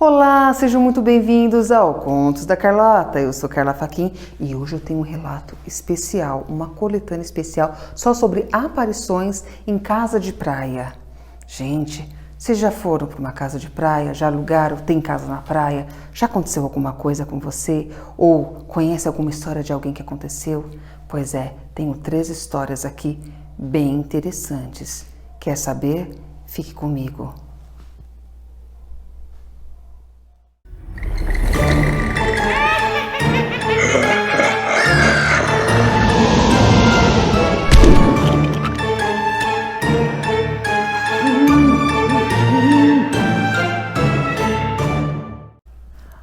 Olá, sejam muito bem-vindos ao Contos da Carlota. Eu sou Carla Fachin e hoje eu tenho um relato especial, uma coletânea especial só sobre aparições em casa de praia. Gente, vocês já foram para uma casa de praia? Já alugaram? Tem casa na praia? Já aconteceu alguma coisa com você? Ou conhece alguma história de alguém que aconteceu? Pois é, tenho 3 histórias aqui bem interessantes. Quer saber? Fique comigo.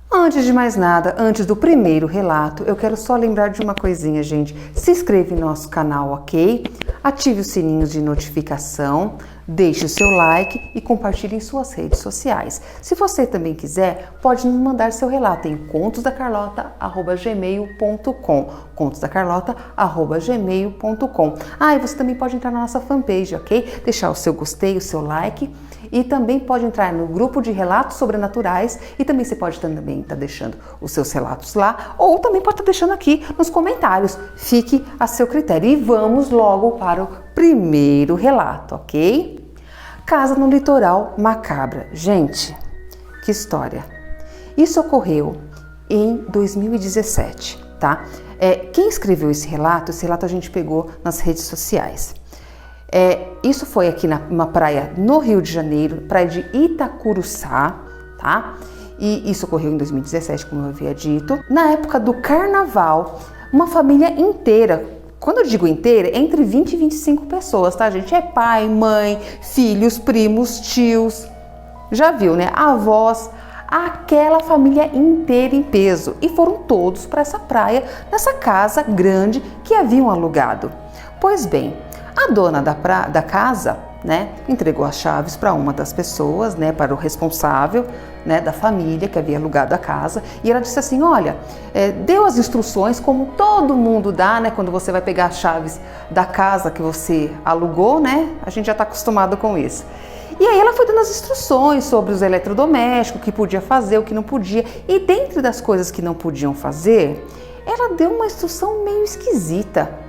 Antes de mais nada, antes do primeiro relato, eu quero só lembrar de uma coisinha, gente. Se inscreva em nosso canal, ok? Ative os sininhos de notificação, deixe o seu like e compartilhe em suas redes sociais. Se você também quiser, pode nos mandar seu relato em contosdacarlota@gmail.com contosdacarlota@gmail.com. E você também pode entrar na nossa fanpage, ok? Deixar o seu gostei, o seu like. E também pode entrar no grupo de relatos sobrenaturais e também você pode também estar deixando os seus relatos lá ou também pode estar deixando aqui nos comentários. Fique a seu critério. E vamos logo para o primeiro relato, ok? Casa no litoral macabra. Gente, que história! Isso ocorreu em 2017, tá? Quem escreveu esse relato a gente pegou nas redes sociais. Isso foi aqui numa praia no Rio de Janeiro, praia de Itacuruçá, tá? E isso ocorreu em 2017, como eu havia dito. Na época do carnaval, uma família inteira, quando eu digo inteira, entre 20 e 25 pessoas, tá, gente? É pai, mãe, filhos, primos, tios, já viu, né? Avós, aquela família inteira em peso. E foram todos para essa praia, nessa casa grande que haviam alugado. Pois bem, a dona da casa, né, entregou as chaves para uma das pessoas, né, para o responsável, né, da família que havia alugado a casa, e ela disse assim: olha, deu as instruções como todo mundo dá, né, quando você vai pegar as chaves da casa que você alugou, né, a gente já está acostumado com isso. E aí ela foi dando as instruções sobre os eletrodomésticos, o que podia fazer, o que não podia, e dentre das coisas que não podiam fazer, ela deu uma instrução meio esquisita.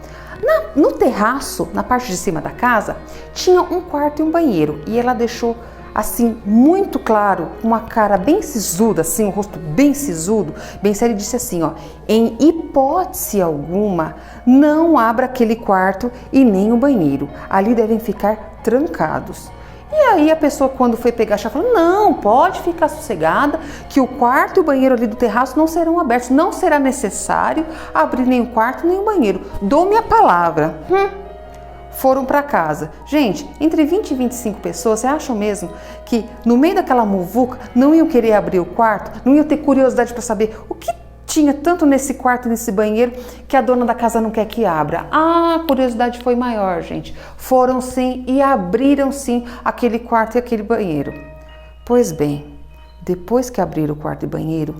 No terraço, na parte de cima da casa, tinha um quarto e um banheiro. E ela deixou, assim, muito claro, uma cara bem sisuda, assim, um rosto bem sisudo, bem sério, e disse assim, ó: em hipótese alguma, não abra aquele quarto e nem o banheiro. Ali devem ficar trancados. E aí a pessoa, quando foi pegar a chave, falou: não, pode ficar sossegada, que o quarto e o banheiro ali do terraço não serão abertos, não será necessário abrir nem o quarto nem o banheiro. Dou-me a palavra. Foram para casa. Gente, entre 20 e 25 pessoas, vocês acham mesmo que no meio daquela muvuca não iam querer abrir o quarto? Não iam ter curiosidade para saber o que tinha tanto nesse quarto e nesse banheiro que a dona da casa não quer que abra? A curiosidade foi maior, gente. Foram sim e abriram sim aquele quarto e aquele banheiro. Pois bem, depois que abriram o quarto e banheiro,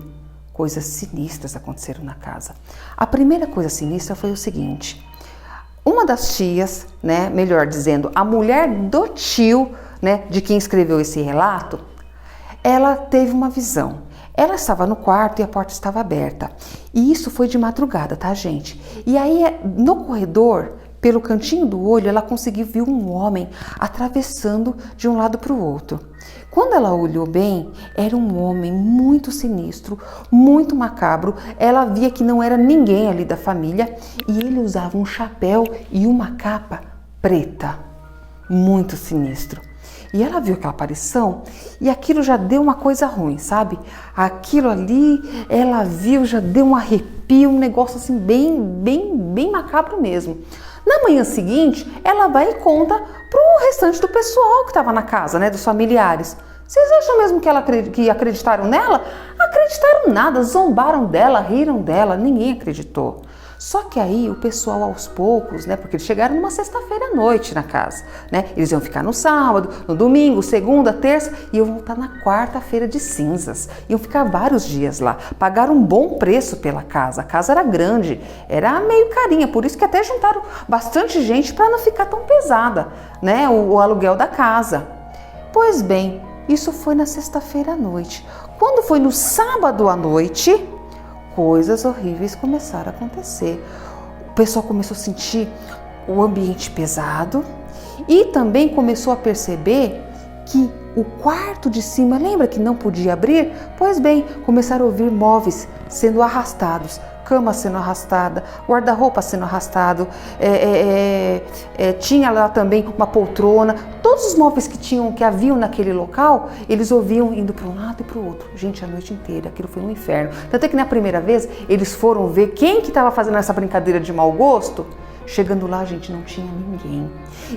coisas sinistras aconteceram na casa. A primeira coisa sinistra foi o seguinte: uma das tias, né, melhor dizendo, a mulher do tio, né, de quem escreveu esse relato, ela teve uma visão. Ela estava no quarto e a porta estava aberta. E isso foi de madrugada, tá, gente? E aí, no corredor, pelo cantinho do olho, ela conseguiu ver um homem atravessando de um lado para o outro. Quando ela olhou bem, era um homem muito sinistro, muito macabro. Ela via que não era ninguém ali da família e ele usava um chapéu e uma capa preta. Muito sinistro. E ela viu aquela aparição e aquilo já deu uma coisa ruim, sabe? Aquilo ali, ela viu, já deu um arrepio, um negócio assim bem macabro mesmo. Na manhã seguinte, ela vai e conta pro restante do pessoal que estava na casa, né, dos familiares. Vocês acham mesmo que acreditaram nela? Acreditaram nada, zombaram dela, riram dela, ninguém acreditou. Só que aí o pessoal aos poucos, né, porque eles chegaram numa sexta-feira à noite na casa, né, eles iam ficar no sábado, no domingo, segunda, terça e iam voltar na quarta-feira de cinzas, iam ficar vários dias lá, pagaram um bom preço pela casa, a casa era grande, era meio carinha, por isso que até juntaram bastante gente para não ficar tão pesada, né, o aluguel da casa. Pois bem, Isso foi na sexta-feira à noite. Quando foi no sábado à noite, coisas horríveis começaram a acontecer. O pessoal começou a sentir o ambiente pesado e também começou a perceber que o quarto de cima, lembra que não podia abrir? Pois bem, começaram a ouvir móveis sendo arrastados, cama sendo arrastada, guarda-roupa sendo arrastado, tinha lá também uma poltrona, todos os móveis que haviam naquele local, eles ouviam indo para um lado e para o outro. Gente, a noite inteira, aquilo foi um inferno. Tanto é que na primeira vez, eles foram ver quem que estava fazendo essa brincadeira de mau gosto. Chegando lá, gente, não tinha ninguém.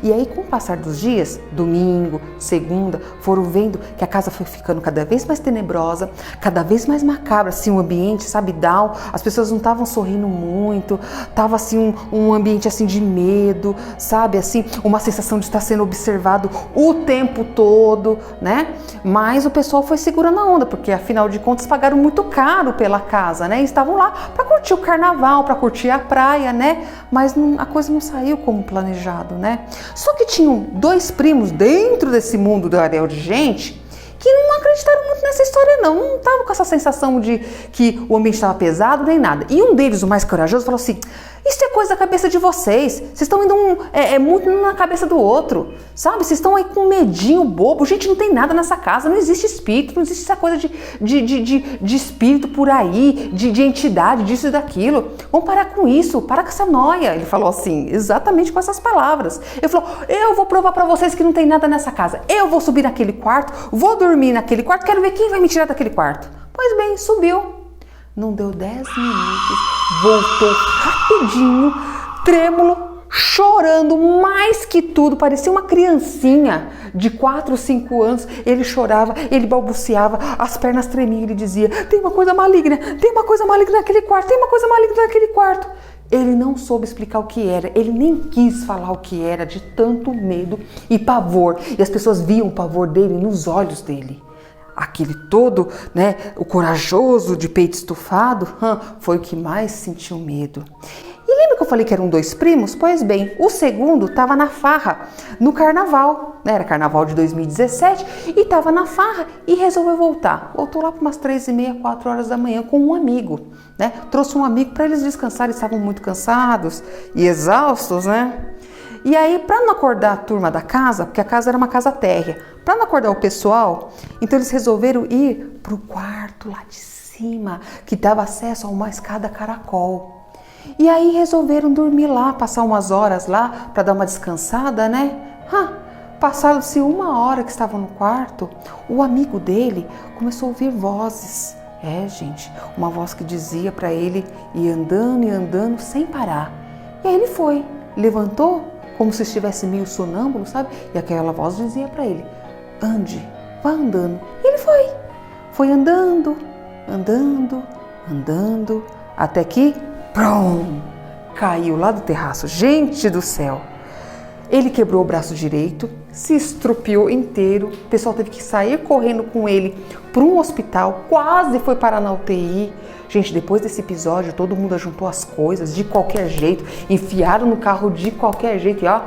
E aí, com o passar dos dias, domingo, segunda, foram vendo que a casa foi ficando cada vez mais tenebrosa, cada vez mais macabra, assim, o ambiente, sabe, down. As pessoas não estavam sorrindo muito, tava assim um ambiente assim de medo, sabe, assim, uma sensação de estar sendo observado o tempo todo, né? Mas o pessoal foi segurando a onda, porque afinal de contas pagaram muito caro pela casa, né? E estavam lá para curtir o carnaval, para curtir a praia, né? Mas a coisa não saiu como planejado, né? Só que tinham dois primos dentro desse mundo do areal de gente que não acreditaram muito nessa história não estavam com essa sensação de que o ambiente estava pesado nem nada. E um deles, o mais corajoso, falou assim: isso é coisa da cabeça de vocês, vocês estão indo muito na cabeça do outro, sabe? Vocês estão aí com um medinho bobo, gente, não tem nada nessa casa, não existe espírito, não existe essa coisa de espírito por aí, de entidade, disso e daquilo. Vamos parar com isso, para com essa noia. Ele falou assim, exatamente com essas palavras. Ele falou: eu vou provar para vocês que não tem nada nessa casa, eu vou subir naquele quarto, vou dormir naquele quarto, quero ver quem vai me tirar daquele quarto. Pois bem, subiu. Não deu 10 minutos, voltou rapidinho, trêmulo, chorando mais que tudo, parecia uma criancinha de 4 ou 5 anos. Ele chorava, ele balbuciava, as pernas tremiam, ele dizia: tem uma coisa maligna naquele quarto, tem uma coisa maligna naquele quarto. Ele não soube explicar o que era, ele nem quis falar o que era, de tanto medo e pavor. E as pessoas viam o pavor dele nos olhos dele. Aquele todo, né, o corajoso de peito estufado, foi o que mais sentiu medo. E lembra que eu falei que eram 2 primos? Pois bem, o segundo estava na farra, no carnaval, né, era carnaval de 2017, e estava na farra e resolveu voltar. Voltou lá para umas 3h30, 4 horas da manhã com um amigo, né? Trouxe um amigo para eles descansarem, estavam muito cansados e exaustos, né? E aí, para não acordar a turma da casa, porque a casa era uma casa térrea, para não acordar o pessoal, então eles resolveram ir para o quarto lá de cima, que dava acesso a uma escada caracol. E aí resolveram dormir lá, passar umas horas lá para dar uma descansada, né? Passaram-se 1 hora que estavam no quarto, o amigo dele começou a ouvir vozes. Gente, uma voz que dizia para ele ir andando e andando sem parar. E aí ele foi, levantou, como se estivesse meio sonâmbulo, sabe? E aquela voz dizia para ele: ande, vá andando. E ele foi andando, até que, prum, caiu lá do terraço. Gente do céu! Ele quebrou o braço direito, se estrupiou inteiro, o pessoal teve que sair correndo com ele para um hospital, quase foi parar na UTI. Gente, depois desse episódio, todo mundo juntou as coisas de qualquer jeito, enfiaram no carro de qualquer jeito e ó,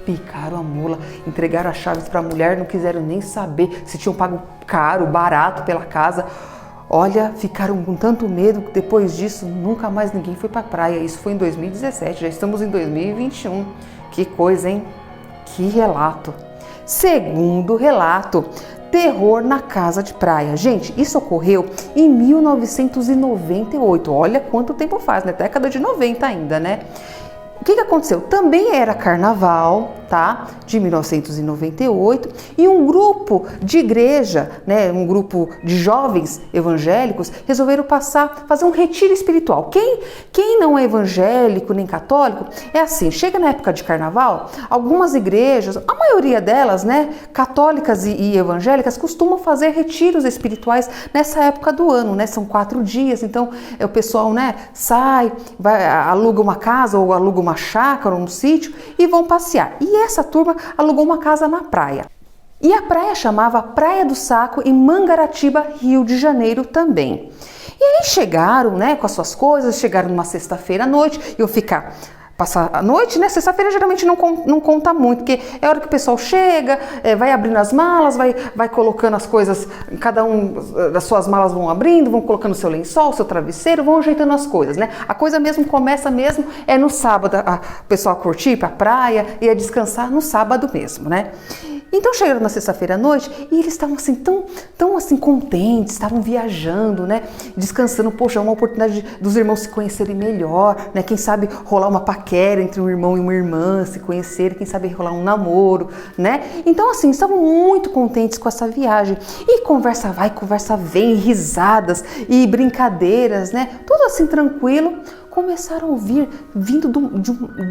picaram a mula, entregaram as chaves para a mulher, não quiseram nem saber se tinham pago caro, barato pela casa. Olha, ficaram com tanto medo que depois disso nunca mais ninguém foi para a praia. Isso foi em 2017, já estamos em 2021. Que coisa, hein? Que relato. Segundo relato, terror na casa de praia. Gente, isso ocorreu em 1998. Olha quanto tempo faz, né? Década de 90 ainda, né? O que aconteceu? Também era carnaval, tá? De 1998, e um grupo de igreja, né? Um grupo de jovens evangélicos resolveram fazer um retiro espiritual. Quem não é evangélico nem católico, é assim, chega na época de carnaval, algumas igrejas, a maioria delas, né? Católicas e evangélicas, costumam fazer retiros espirituais nessa época do ano, né? São 4 dias, então o pessoal, né? Sai, aluga uma casa ou aluga uma chácara ou um sítio e vão passear. E essa turma alugou uma casa na praia. E a praia chamava Praia do Saco, em Mangaratiba, Rio de Janeiro também. E aí chegaram, né, com as suas coisas, chegaram numa sexta-feira à noite, iam ficar passar a noite, né? Sexta-feira geralmente não conta muito, porque é a hora que o pessoal chega, vai abrindo as malas, vai colocando as coisas, cada um das suas malas vão abrindo, vão colocando o seu lençol, o seu travesseiro, vão ajeitando as coisas, né? A coisa mesmo começa mesmo no sábado, o pessoal curtir pra praia e descansar no sábado mesmo, né? Então chegaram na sexta-feira à noite e eles estavam assim tão assim contentes, estavam viajando, né? Descansando, poxa, uma oportunidade dos irmãos se conhecerem melhor, né? Quem sabe rolar uma paquera entre um irmão e uma irmã, se conhecerem, quem sabe rolar um namoro, né? Então assim, estavam muito contentes com essa viagem. E conversa vai, conversa vem, risadas e brincadeiras, né? Tudo assim tranquilo. Começaram a ouvir vindo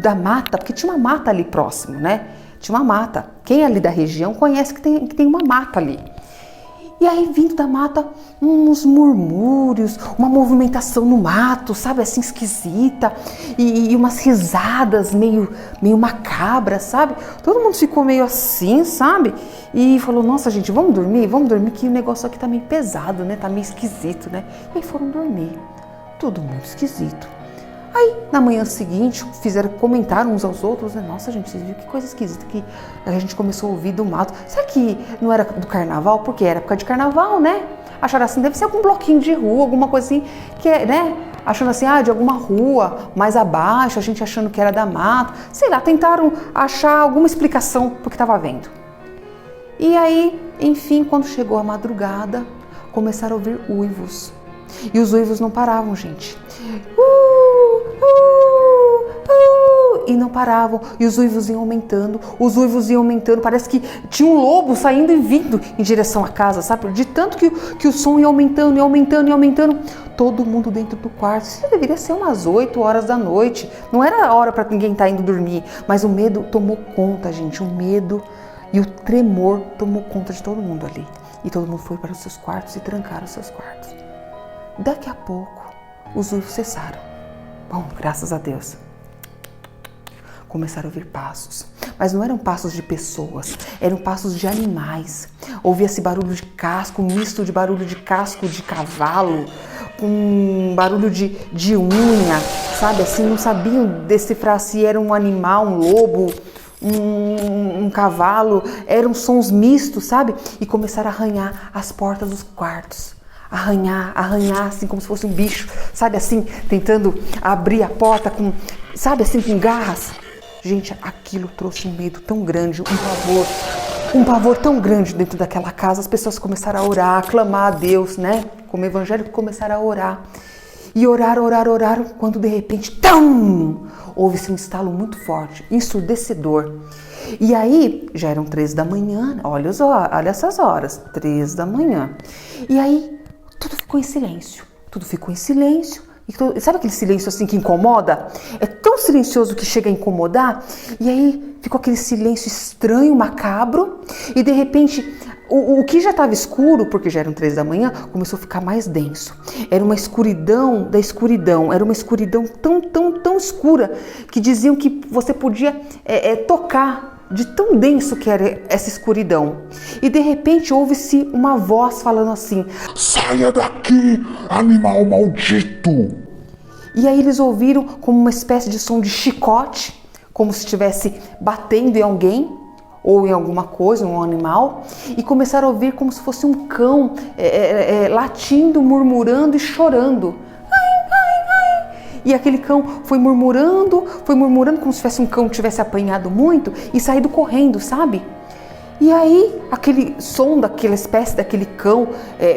da mata, porque tinha uma mata ali próximo, né? Tinha uma mata. Quem é ali da região conhece que tem uma mata ali. E aí, vindo da mata, uns murmúrios, uma movimentação no mato, sabe, assim, esquisita, e umas risadas meio macabras, sabe? Todo mundo ficou meio assim, sabe? E falou, nossa, gente, vamos dormir, que o negócio aqui tá meio pesado, né? Tá meio esquisito, né? E aí foram dormir. Tudo muito esquisito. Aí, na manhã seguinte, comentaram uns aos outros, né? Nossa, gente, vocês viram que coisa esquisita que a gente começou a ouvir do mato. Será que não era do carnaval? Porque era época de carnaval, né? Acharam assim, deve ser algum bloquinho de rua, alguma coisa assim, que é, né? Achando assim, de alguma rua mais abaixo, a gente achando que era da mata. Sei lá, tentaram achar alguma explicação pro que estava vendo. E aí, enfim, quando chegou a madrugada, começaram a ouvir uivos. E os uivos não paravam, gente. E não paravam, e os uivos iam aumentando, parece que tinha um lobo saindo e vindo em direção à casa, sabe? De tanto que o som ia aumentando, todo mundo dentro do quarto. Isso deveria ser umas 8 horas da noite, não era a hora para ninguém estar indo dormir, mas o medo tomou conta, gente, o medo e o tremor tomou conta de todo mundo ali, e todo mundo foi para os seus quartos e trancaram os seus quartos. Daqui a pouco, os uivos cessaram. Bom, graças a Deus. Começaram a ouvir passos, mas não eram passos de pessoas, eram passos de animais. Ouvia-se barulho de casco, misto de barulho de casco de cavalo, com barulho de unha, sabe? Assim, não sabiam decifrar se era um animal, um lobo, um cavalo, eram sons mistos, sabe? E começaram a arranhar as portas dos quartos. Arranhar, assim, como se fosse um bicho, sabe? Assim, tentando abrir a porta com, sabe? Assim, com garras. Gente, aquilo trouxe um medo tão grande, um pavor tão grande dentro daquela casa. As pessoas começaram a orar, a clamar a Deus, né? Como evangélico, começaram a orar. E oraram, quando de repente, tum! Houve-se um estalo muito forte, ensurdecedor. E aí, já eram 3 da manhã, olha essas horas, 3 da manhã. E aí, tudo ficou em silêncio. E sabe aquele silêncio assim que incomoda? É tão silencioso que chega a incomodar. E aí ficou aquele silêncio estranho, macabro. E de repente, o que já estava escuro, porque já eram 3 da manhã, começou a ficar mais denso. Era uma escuridão da escuridão. Era uma escuridão tão escura que diziam que você podia tocar, de tão denso que era essa escuridão. E de repente ouve-se uma voz falando assim: saia daqui, animal maldito! E aí eles ouviram como uma espécie de som de chicote, como se estivesse batendo em alguém ou em alguma coisa, um animal, e começaram a ouvir como se fosse um cão latindo, murmurando e chorando. E aquele cão foi murmurando como se fosse um cão que tivesse apanhado muito e saído correndo, sabe? E aí aquele som daquela espécie daquele cão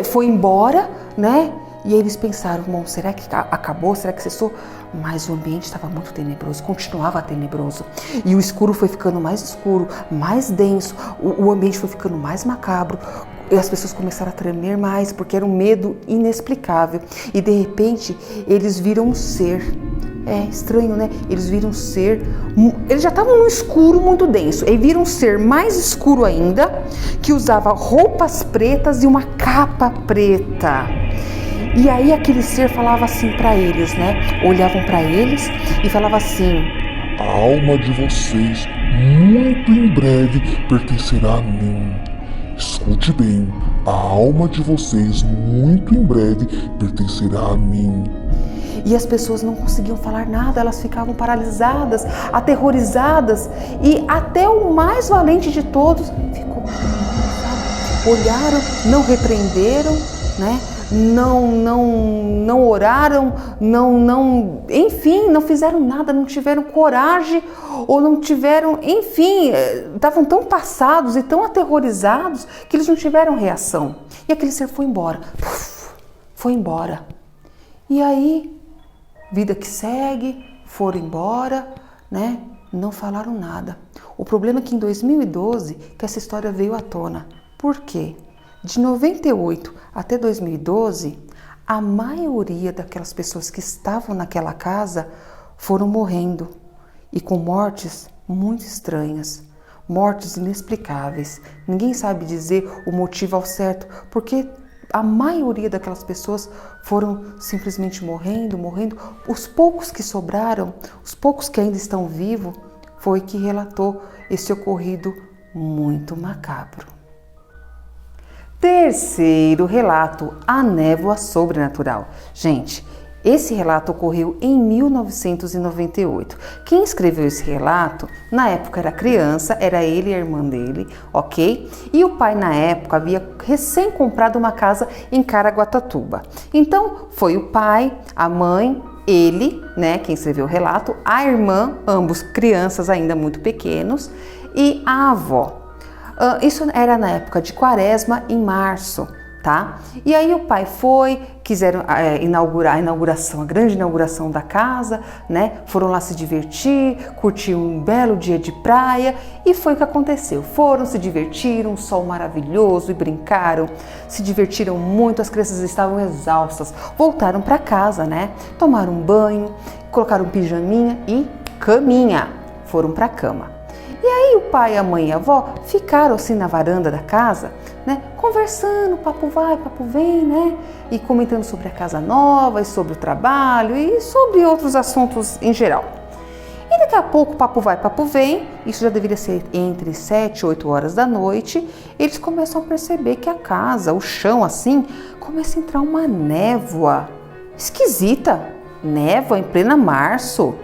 foi embora, né? E aí eles pensaram, bom, será que acabou? Será que cessou? Mas o ambiente estava muito tenebroso, continuava tenebroso. E o escuro foi ficando mais escuro, mais denso, o ambiente foi ficando mais macabro. E as pessoas começaram a tremer mais, porque era um medo inexplicável. E de repente, eles viram um ser. É estranho, né? Eles viram um ser. Eles já estavam num escuro muito denso. E viram um ser mais escuro ainda, que usava roupas pretas e uma capa preta. E aí aquele ser falava assim para eles, né? Olhavam para eles e falava assim: a alma de vocês muito em breve pertencerá a mim. Escute bem, a alma de vocês muito em breve pertencerá a mim. E as pessoas não conseguiam falar nada, elas ficavam paralisadas, aterrorizadas. E até o mais valente de todos ficou paralisado. Olharam, não repreenderam, né? Não oraram, enfim, não fizeram nada, não tiveram coragem ou não tiveram, enfim, estavam tão passados e tão aterrorizados que eles não tiveram reação. E aquele ser foi embora, foi embora. E aí, vida que segue, foram embora, né? Não falaram nada. O problema é que em 2012 que essa história veio à tona. Por quê? De 98 até 2012, a maioria daquelas pessoas que estavam naquela casa foram morrendo e com mortes muito estranhas, mortes inexplicáveis. Ninguém sabe dizer o motivo ao certo, porque a maioria daquelas pessoas foram simplesmente morrendo. Os poucos que sobraram, os poucos que ainda estão vivos, foi que relatou esse ocorrido muito macabro. Terceiro relato, a névoa sobrenatural. Gente, esse relato ocorreu em 1998. Quem escreveu esse relato, na época era criança, era ele e a irmã dele, ok? E o pai, na época, havia recém comprado uma casa em Caraguatatuba. Então, foi o pai, a mãe, ele, né, quem escreveu o relato, a irmã, ambos crianças ainda muito pequenos, e a avó. Isso era na época de Quaresma, em março, tá? E aí o pai quiseram inaugurar a grande inauguração da casa, né? Foram lá se divertir, curtir um belo dia de praia e foi o que aconteceu. Foram, se divertiram, um sol maravilhoso e brincaram, se divertiram muito, as crianças estavam exaustas, voltaram para casa, né? Tomaram um banho, colocaram um pijaminha e caminha, foram para a cama. E aí o pai, a mãe e a avó ficaram assim na varanda da casa, né, conversando, papo vai, papo vem, né, e comentando sobre a casa nova e sobre o trabalho e sobre outros assuntos em geral. E daqui a pouco, papo vai, papo vem, isso já deveria ser entre 7 e 8 horas da noite, eles começam a perceber que a casa, o chão assim, começa a entrar uma névoa esquisita, névoa em plena março.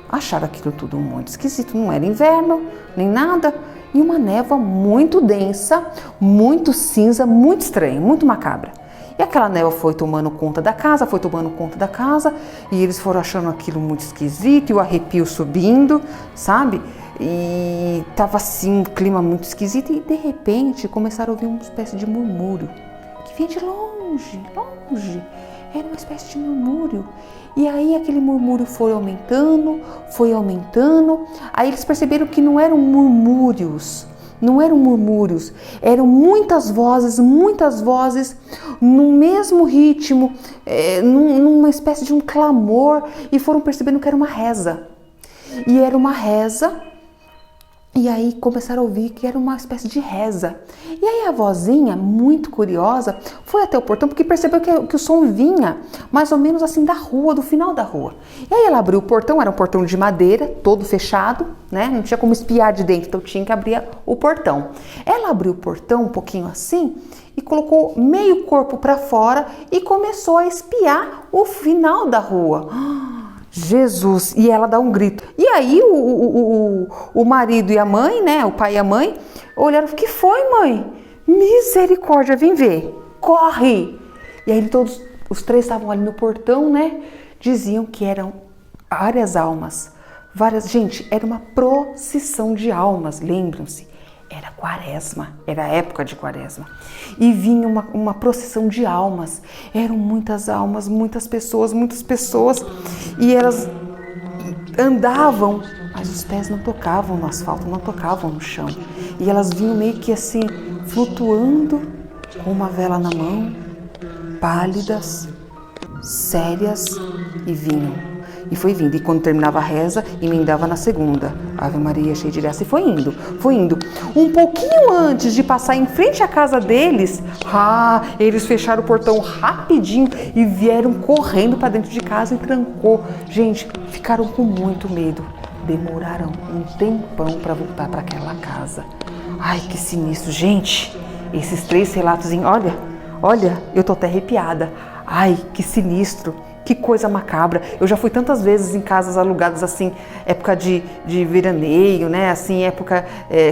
Acharam aquilo tudo muito esquisito, não era inverno, nem nada, e uma névoa muito densa, muito cinza, muito estranha, muito macabra. E aquela névoa foi tomando conta da casa, e eles foram achando aquilo muito esquisito, e o arrepio subindo, sabe? E tava assim, um clima muito esquisito, e de repente começaram a ouvir uma espécie de murmúrio, que vinha de longe, era uma espécie de murmúrio. E aí aquele murmúrio foi aumentando, aí eles perceberam que não eram murmúrios, eram muitas vozes, no mesmo ritmo, numa espécie de um clamor, e foram percebendo que era uma reza. E era uma reza, e aí começaram a ouvir que era uma espécie de reza. E aí a vozinha, muito curiosa, foi até o portão porque percebeu que o som vinha mais ou menos assim da rua, do final da rua. E aí ela abriu o portão, era um portão de madeira, todo fechado, né? Não tinha como espiar de dentro, então tinha que abrir o portão. Ela abriu o portão um pouquinho assim e colocou meio corpo para fora e começou a espiar o final da rua. Jesus! E ela dá um grito. E aí o marido e a mãe, né? O pai e a mãe olharam, o que foi, mãe? Misericórdia, vem ver, corre! E aí os três estavam ali no portão, né? Diziam que eram várias almas, gente, era uma procissão de almas, lembram-se? Era Quaresma, era a época de Quaresma. E vinha uma procissão de almas. Eram muitas almas, muitas pessoas. E elas andavam, mas os pés não tocavam no asfalto, não tocavam no chão. E elas vinham meio que assim, flutuando, com uma vela na mão, pálidas, sérias, e vinham. E foi vindo, e quando terminava a reza, emendava na segunda. Ave Maria, cheia de graça, e foi indo. Um pouquinho antes de passar em frente à casa deles, eles fecharam o portão rapidinho e vieram correndo para dentro de casa e trancou. Gente, ficaram com muito medo. Demoraram um tempão para voltar para aquela casa. Ai, que sinistro. Gente, esses 3 relatos, olha, eu tô até arrepiada. Ai, que sinistro. Que coisa macabra. Eu já fui tantas vezes em casas alugadas assim, época de veraneio, né? Assim, época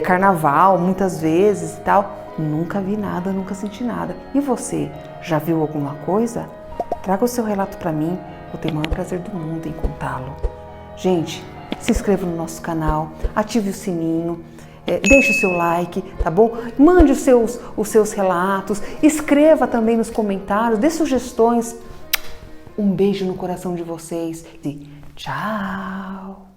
carnaval, muitas vezes e tal. Nunca vi nada, nunca senti nada. E você, já viu alguma coisa? Traga o seu relato para mim, eu tenho o maior prazer do mundo em contá-lo. Gente, se inscreva no nosso canal, ative o sininho, deixe o seu like, tá bom? Mande os seus relatos, escreva também nos comentários, dê sugestões. Um beijo no coração de vocês e tchau!